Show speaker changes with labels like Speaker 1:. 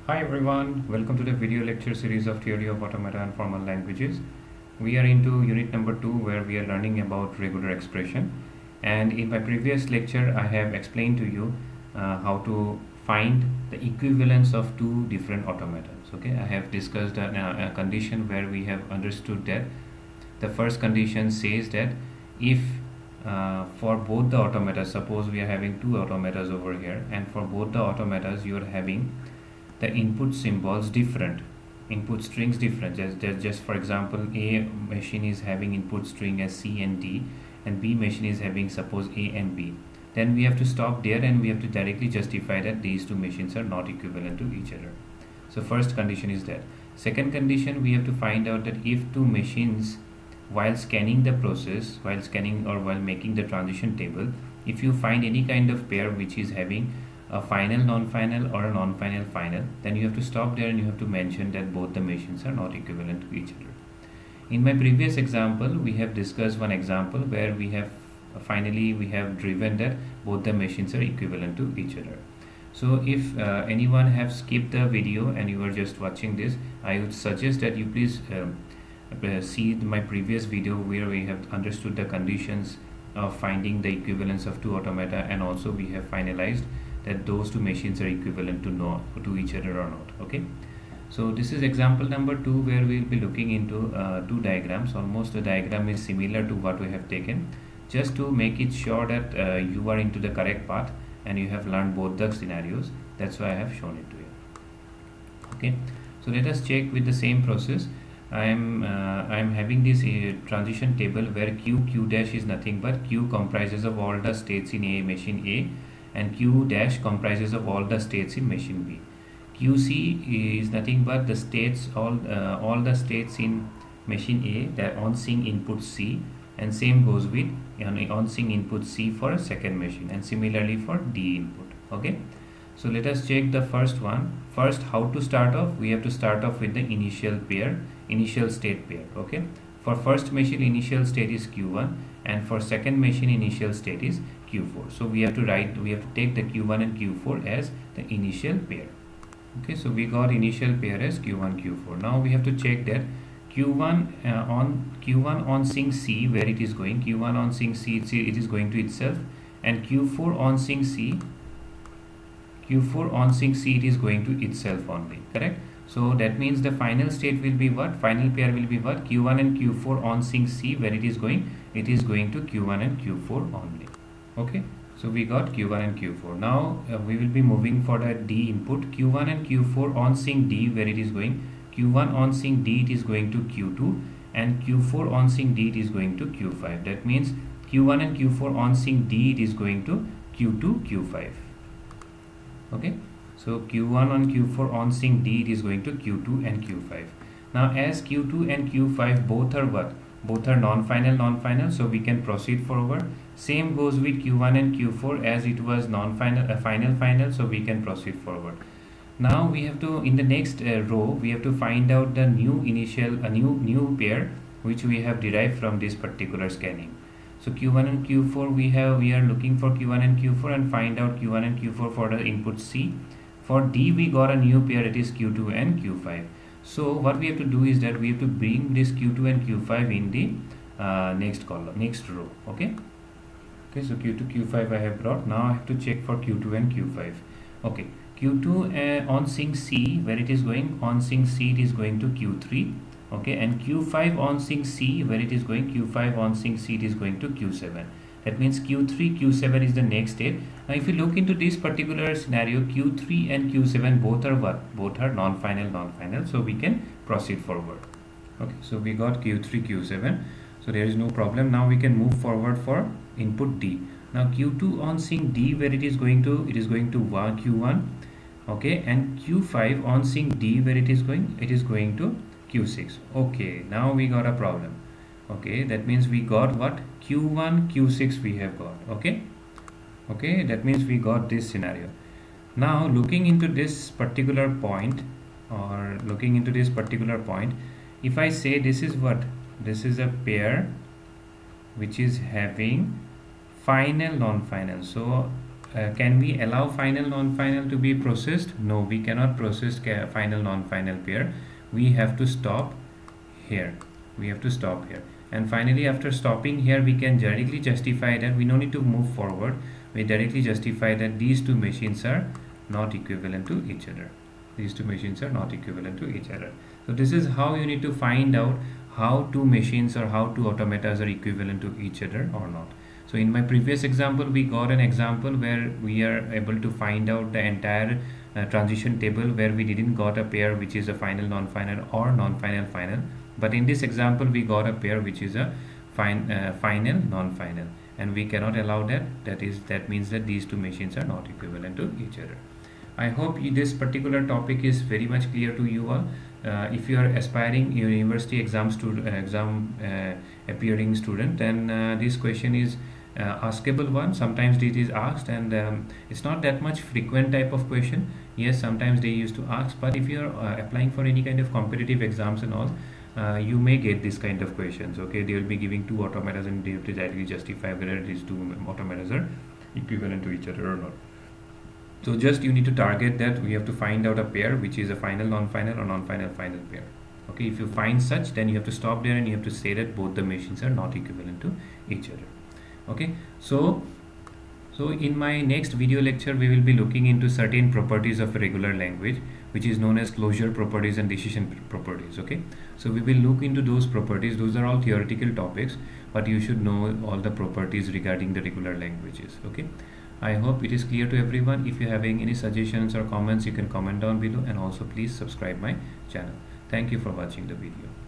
Speaker 1: Hi everyone, welcome to the video lecture series of Theory of Automata and Formal Languages. We are into unit number 2 where we are learning about regular expression, and in my previous lecture I have explained to you how to find the equivalence of two different automatons. Okay, I have discussed a condition where we have understood that the first condition says that if for both the automata, suppose we are having two automatas over here, and for both the automatas you are having the input symbols different, input strings different. Just for example, A machine is having input string as C and D, and B machine is having suppose A and B. Then we have to stop there and we have to directly justify that these two machines are not equivalent to each other. So first condition is that. Second condition, we have to find out that if two machines, while scanning the process, while scanning or while making the transition table, if you find any kind of pair which is having a final non-final or a non-final final, then you have to stop there and you have to mention that both the machines are not equivalent to each other. In my previous example, we have discussed one example where we have finally we have driven that both the machines are equivalent to each other. So if anyone have skipped the video and you are just watching this, I would suggest that you please see my previous video where we have understood the conditions of finding the equivalence of two automata, and also we have finalized that those two machines are equivalent to each other or not. Okay, so this is example number 2 where we will be looking into two diagrams. Almost the diagram is similar to what we have taken, just to make it sure that you are into the correct path and you have learned both the scenarios. That's why I have shown it to you. Okay, so let us check with the same process. I am having this transition table where q dash is nothing but q comprises of all the states in a machine A, and q dash comprises of all the states in machine B. qc is nothing but the states, all the states in machine A that on seeing input C, and same goes with on seeing input C for a second machine, and similarly for D input. Okay, so let us check the first one. First, how to start off? We have to start off with the initial pair, initial state pair. Okay, for first machine initial state is q1, and for second machine initial state is q4. So we have to take the q1 and q4 as the initial pair. Okay, so we got initial pair as q1 q4. Now we have to check that q1 on sync C, where it is going. q1 on sync C, it is going to itself, and q4 on sync C, it is going to itself only. Correct? So that means the final state will be what? Final pair will be what? q1 and q4 on sync C, where it is going to q1 and q4 only. Okay, so we got q1 and q4. Now we will be moving for the D input. q1 and q4 on sync D, where it is going. q1 on sync D, it is going to q2, and q4 on sync D, it is going to q5. That means q1 and q4 on sync D, it is going to q2 q5. Okay, so q1 and q4 on sync D, it is going to q2 and q5. Now as q2 and q5 both are what? Both are non-final, so we can proceed forward. Same goes with q1 and q4, as it was non-final, final, so we can proceed forward. Now we have to, in the next row, we have to find out the new new pair which we have derived from this particular scanning. So q1 and q4 we are looking for q1 and q4 and find out q1 and q4 for the input C. For D we got a new pair, it is q2 and q5. So what we have to do is that we have to bring this q2 and q5 in the next column, next row. Okay, so q2 q5 I have brought. Now I have to check for q2 and q5. Okay, q2 on sync C, where it is going, on sync C it is going to q3. Okay, and q5 on sync C, where it is going, q5 on sync C, it is going to q7. That means q3 q7 is the next state. Now if you look into this particular scenario, q3 and q7 both are what? Both are non-final, so we can proceed forward. Okay, so we got q3 q7, so there is no problem. Now we can move forward for input D. Now q2 on sync D, where it is going to q1. Okay, and q5 on sync D, where it is going to q6. Okay, now we got a problem. Okay, that means we got what? q1 q6 we have got. Okay, that means we got this scenario. Now looking into this particular point, if I say this is what? This is a pair which is having final non-final. So can we allow final non-final to be processed? No, we cannot process final non-final pair. We have to stop here. We have to stop here. And finally, after stopping here, we can directly justify that we no need to move forward. We directly justify that these two machines are not equivalent to each other. These two machines are not equivalent to each other. So this is how you need to find out how two machines or how two automatas are equivalent to each other or not. So in my previous example, we got an example where we are able to find out the entire transition table where we didn't got a pair which is a final non-final or non-final final. But in this example, we got a pair which is a final non-final, and we cannot allow that. That means that these two machines are not equivalent to each other. I hope this particular topic is very much clear to you all. If you are aspiring university exam appearing student, then this question is askable one. Sometimes it is asked, and it's not that much frequent type of question. Yes, sometimes they used to ask, but if you are applying for any kind of competitive exams and all, you may get this kind of questions. Okay, they will be giving two automatas and they have to directly justify whether these two automatas are equivalent to each other or not. So just you need to target that we have to find out a pair which is a final non-final or non-final final pair. Okay, if you find such, then you have to stop there and you have to say that both the machines are not equivalent to each other. Okay, so in my next video lecture, we will be looking into certain properties of a regular language, which is known as closure properties and decision properties. Okay, so we will look into those properties. Those are all theoretical topics, but you should know all the properties regarding the regular languages. Okay, I hope it is clear to everyone. If you are having any suggestions or comments, you can comment down below, and also please subscribe my channel. Thank you for watching the video.